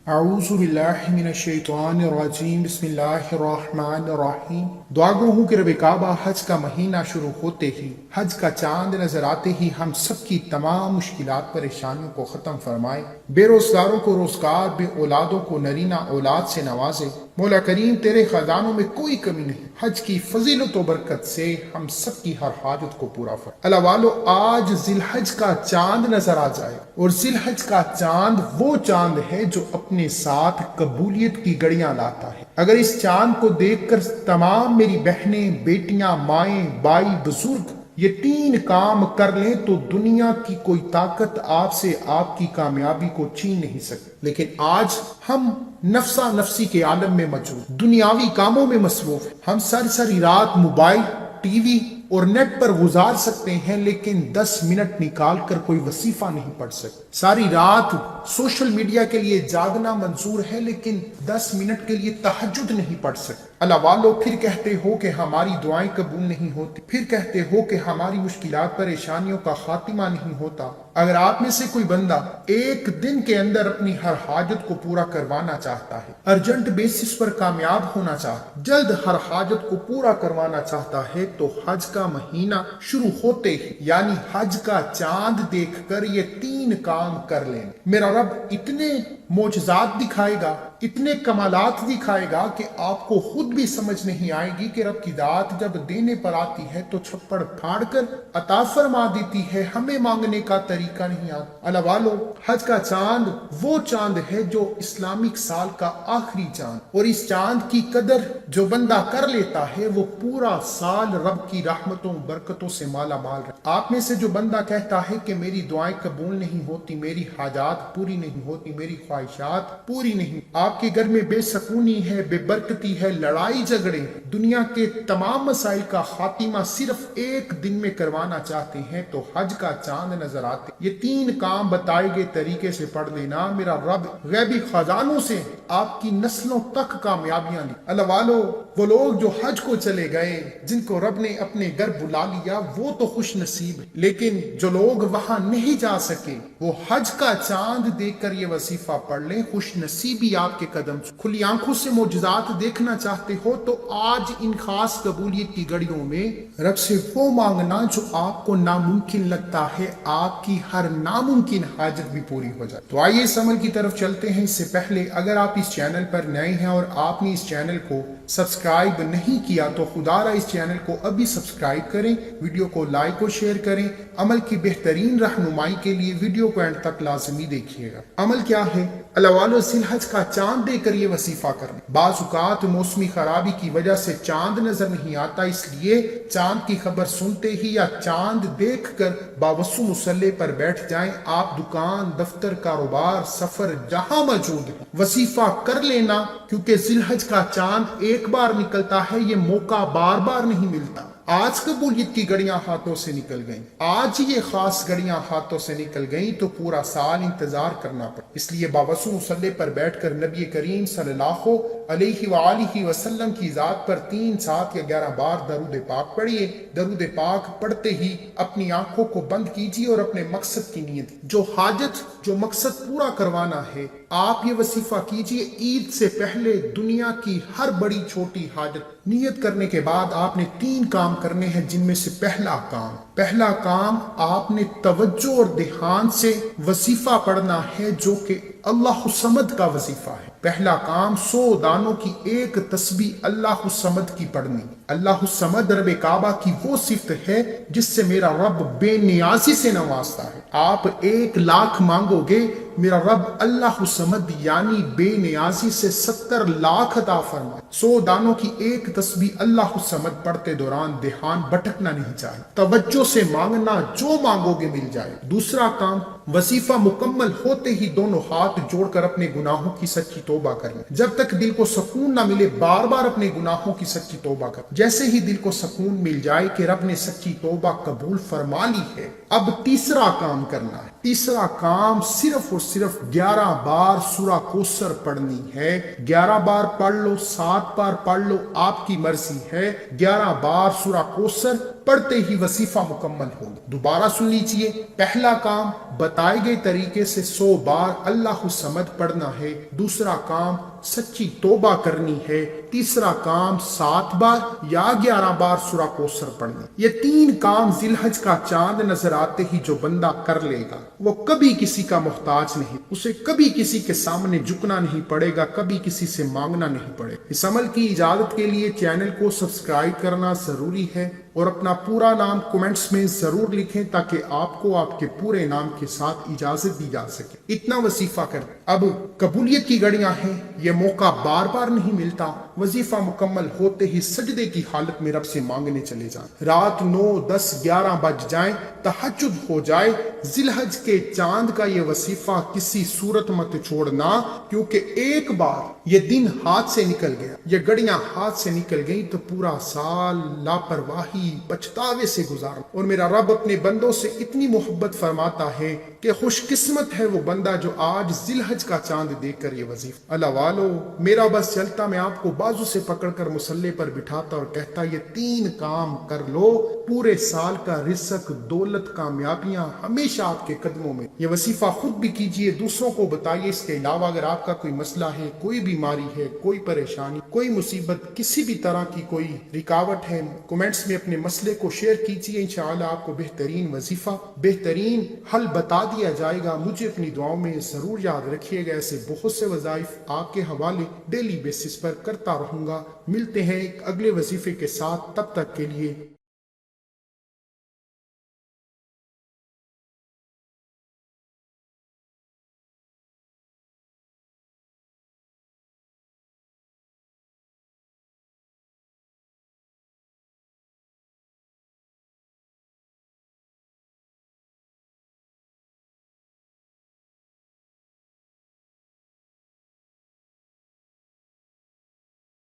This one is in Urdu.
اعوذ باللہ من الشیطان الرجیم بسم اللہ الرحمن الرحیم۔ دعا گو ہوں کہ رب کعبہ حج کا مہینہ شروع ہوتے ہی، حج کا چاند نظر آتے ہی ہم سب کی تمام مشکلات پریشانیوں کو ختم فرمائے، بے روزگاروں کو روزگار، بے اولادوں کو نرینہ اولاد سے نوازے۔ مولا کریم تیرے خزانوں میں کوئی کمی نہیں، حج کی فضیلت و برکت سے ہم سب کی ہر حاجت کو پورا فرما۔ اللہ والو، آج ذی الحج کا چاند نظر آ جائے، اور ذی الحج کا چاند وہ چاند ہے جو اپنے ساتھ قبولیت کی گڑیاں لاتا ہے۔ اگر اس چاند کو دیکھ کر تمام میری بہنیں، بیٹیاں، مائیں، بائی، بزرگ یہ تین کام کر لیں تو دنیا کی کوئی طاقت آپ سے آپ کی کامیابی کو چھین نہیں سکتی۔ لیکن آج ہم نفسا نفسی کے عالم میں موجود، دنیاوی کاموں میں مصروف ہیں۔ ہم ساری رات موبائل، ٹی وی اور نیٹ پر گزار سکتے ہیں، لیکن 10 منٹ نکال کر کوئی وظیفہ نہیں پڑھ سکتے۔ ساری رات سوشل میڈیا کے لیے جاگنا منظور ہے، لیکن 10 منٹ کے لیے تہجد نہیں پڑھ سکتے۔ اللہ والو، پھر کہتے ہو کہ ہماری دعائیں قبول نہیں ہوتی، پھر کہتے ہو کہ ہماری مشکلات پریشانیوں کا خاتمہ نہیں ہوتا۔ اگر آپ میں سے کوئی بندہ ایک دن کے اندر اپنی ہر حاجت کو پورا کروانا چاہتا ہے، ارجنٹ بیسس پر کامیاب ہونا چاہتا ہے، جلد ہر حاجت کو پورا کروانا چاہتا ہے، تو حج کا مہینہ شروع ہوتے ہی یعنی حج کا چاند دیکھ کر یہ 3 کام کر لیں۔ میرا رب اتنے معجزات دکھائے گا، اتنے کمالات دکھائے گا کہ آپ کو خود بھی سمجھ نہیں آئے گی کہ رب کی ذات جب دینے پر آتی ہے تو چھپڑ پھاڑ کر عطا فرما دیتی ہے، ہمیں مانگنے کا طریقہ نہیں آتا۔ اللہ والو، حج کا چاند وہ چاند ہے جو اسلامک سال کا آخری چاند، اور اس چاند کی قدر جو بندہ کر لیتا ہے وہ پورا سال رب کی رحمتوں برکتوں سے مالا مال رہے۔ آپ میں سے جو بندہ کہتا ہے کہ میری دعائیں قبول نہیں ہوتی، میری حاجات پوری نہیں ہوتی، میری خواہشات پوری نہیں، آپ کے گھر میں بے سکونی ہے، بے برکتی ہے، لڑائی جھگڑے، دنیا کے تمام مسائل کا خاتمہ صرف ایک دن میں کروانا چاہتے ہیں، تو حج کا چاند نظر آتے یہ 3 کام بتائے گئے طریقے سے پڑھ لینا، میرا رب غیبی خزانوں سے آپ کی نسلوں تک کامیابیاں لی۔ اللہ والو، وہ لوگ جو حج کو چلے گئے، جن کو رب نے اپنے گھر بلا لیا، وہ تو خوش نصیب ہے، لیکن جو لوگ وہاں نہیں جا سکے وہ حج کا چاند دیکھ کر یہ وظیفہ پڑھ لیں، خوش نصیبی آپ کے قدم سے۔ کھلی آنکھوں سے معجزات دیکھنا چاہتے ہو تو آج ان خاص قبولیت کی گھڑیوں میں رب سے وہ مانگنا جو آپ کو ناممکن لگتا ہے، آپ کی ہر ناممکن حاجت بھی پوری ہو جائے۔ تو آئیے اس عمل کی طرف چلتے ہیں۔ اس سے پہلے اگر آپ اس چینل پر نئے ہیں اور آپ نے اس چینل کو سبسکرائب نہیں کیا تو خدا را اس چینل کو ابھی سبسکرائب کریں، ویڈیو کو لائک اور شیئر کریں۔ عمل کی بہترین رہنمائی کے لیے ویڈیو کو اینڈ تک لازمی دیکھیے گا۔ عمل کیا ہے؟ اللہ والو، ذی الحج کا چاند دیکھ کر یہ وظیفہ کرنا۔ بعض اوقات موسمی خرابی کی وجہ سے چاند نظر نہیں آتا، اس لیے چاند کی خبر سنتے ہی یا چاند دیکھ کر باوضو مصلی پر بیٹھ جائیں۔ آپ دکان، دفتر، کاروبار، سفر جہاں موجود ہیں وظیفہ کر لینا، کیونکہ ذی الحج کا چاند ایک بار نکلتا ہے، یہ موقع بار بار نہیں ملتا۔ آج قبولیت کی گھڑیاں ہاتھوں سے نکل گئیں، آج یہ خاص گھڑیاں ہاتھوں سے نکل گئیں تو پورا سال انتظار کرنا پڑا۔ اس لیے باوضو مصلی پر بیٹھ کر نبی کریم صلی اللہ علیہ وآلہ وسلم کی ذات پر 3، 7 یا 11 بار درود پاک پڑھیے۔ درود پاک پڑھتے ہی اپنی آنکھوں کو بند کیجیے اور اپنے مقصد کی نیت، جو حاجت، جو مقصد پورا کروانا ہے، آپ یہ وظیفہ کیجیے۔ عید سے پہلے دنیا کی ہر بڑی چھوٹی حاجت نیت کرنے کے بعد آپ نے 3 کام کرنے ہیں، جن میں سے پہلا کام آپ نے توجہ اور دھیان سے وظیفہ پڑھنا ہے، جو کہ اللہ الصمد کا وظیفہ ہے۔ پہلا کام 100 دانوں کی ایک تسبیح اللہ الصمد کی پڑھنی۔ اللہ الصمد رب کعبہ کی وہ صفت ہے جس سے میرا رب بے نیازی سے نوازتا ہے۔ آپ 1 لاکھ مانگو گے، میرا رب اللہ الصمد یعنی بے نیازی سے 70 لاکھ عطا فرمائے۔ 100 دانوں کی ایک تسبیح اللہ الصمد پڑھتے دوران دھیان بھٹکنا نہیں چاہیے، توجہ سے مانگنا، جو مانگو گے مل جائے۔ دوسرا کام، وظیفہ مکمل ہوتے ہی دونوں ہاتھ جوڑ کر اپنے گناہوں کی سچی توبہ کریں۔ جب تک دل کو سکون نہ ملے بار بار اپنے گناہوں کی سچی توبہ کریں۔ جیسے ہی دل کو سکون مل جائے کہ رب نے سچی توبہ قبول فرما لی ہے، اب تیسرا کام کرنا ہے۔ تیسرا کام صرف اور صرف 11 بار سورہ کوثر پڑھنی ہے۔ 11 بار پڑھ لو، 7 بار پڑھ لو، آپ کی مرضی ہے۔ 11 بار سورہ کوثر پڑھتے ہی وظیفہ مکمل ہوگا۔ دوبارہ سن لیجئے، پہلا کام بتائے گئے طریقے سے 100 بار اللہ الصمد پڑھنا ہے، دوسرا کام سچی توبہ کرنی ہے، تیسرا کام 7 بار یا 11 بار سورہ کوثر پڑھنا۔ یہ 3 کام ذی الحج کا چاند نظر آتے ہی جو بندہ کر لے گا وہ کبھی کسی کا محتاج نہیں، اسے کبھی کسی کے سامنے جھکنا نہیں پڑے گا، کبھی کسی سے مانگنا نہیں پڑے۔ اس عمل کی اجازت کے لیے چینل کو سبسکرائب کرنا ضروری ہے اور اپنا پورا نام کمنٹس میں ضرور لکھیں تاکہ آپ کو آپ کے پورے نام کے ساتھ اجازت دی جا سکے۔ اتنا وظیفہ کریں۔ اب قبولیت کی گھڑیاں ہیں، یہ موقع بار بار نہیں ملتا۔ وظیفہ مکمل ہوتے ہی سجدے کی حالت میں رب سے مانگنے چلے جائیں۔ رات 9، 10، 11 بج جائیں، تہجد ہو جائے، ذی الحج کے چاند کا یہ وظیفہ کسی صورت مت چھوڑنا، کیونکہ ایک بار یہ دن ہاتھ سے نکل گیا، یہ گھڑیاں ہاتھ سے نکل گئی تو پورا سال لاپرواہی پچھتاوے سے گزارا۔ اور میرا رب اپنے بندوں سے اتنی محبت فرماتا ہے کہ خوش قسمت ہے وہ بندہ جو آج ذی الحج کا چاند دیکھ کر یہ وظیفہ۔ اللہ والو، میرا بس چلتا میں آپ کو بازو سے پکڑ کر مصلے پر بٹھاتا اور کہتا یہ 3 کام کر لو، پورے سال کا رزق، دولت، کامیابیاں ہمیشہ آپ کے قدموں میں۔ یہ وظیفہ خود بھی کیجئے، دوسروں کو بتائیے۔ اس کے علاوہ اگر آپ کا کوئی مسئلہ ہے، کوئی بیماری ہے، کوئی پریشانی، کوئی مصیبت، کسی بھی طرح کی کوئی رکاوٹ ہے، کمنٹس میں اپنے مسئلے کو شیئر کیجئے، انشاءاللہ آپ کو بہترین وظیفہ، بہترین حل بتا دیا جائے گا۔ مجھے اپنی دعاؤں میں ضرور یاد رکھیے گا، ایسے بہت سے وظائف آپ کے حوالے ڈیلی بیسس پر کرتا رہوں گا۔ ملتے ہیں ایک اگلے وظیفے کے ساتھ، تب تک کے لیے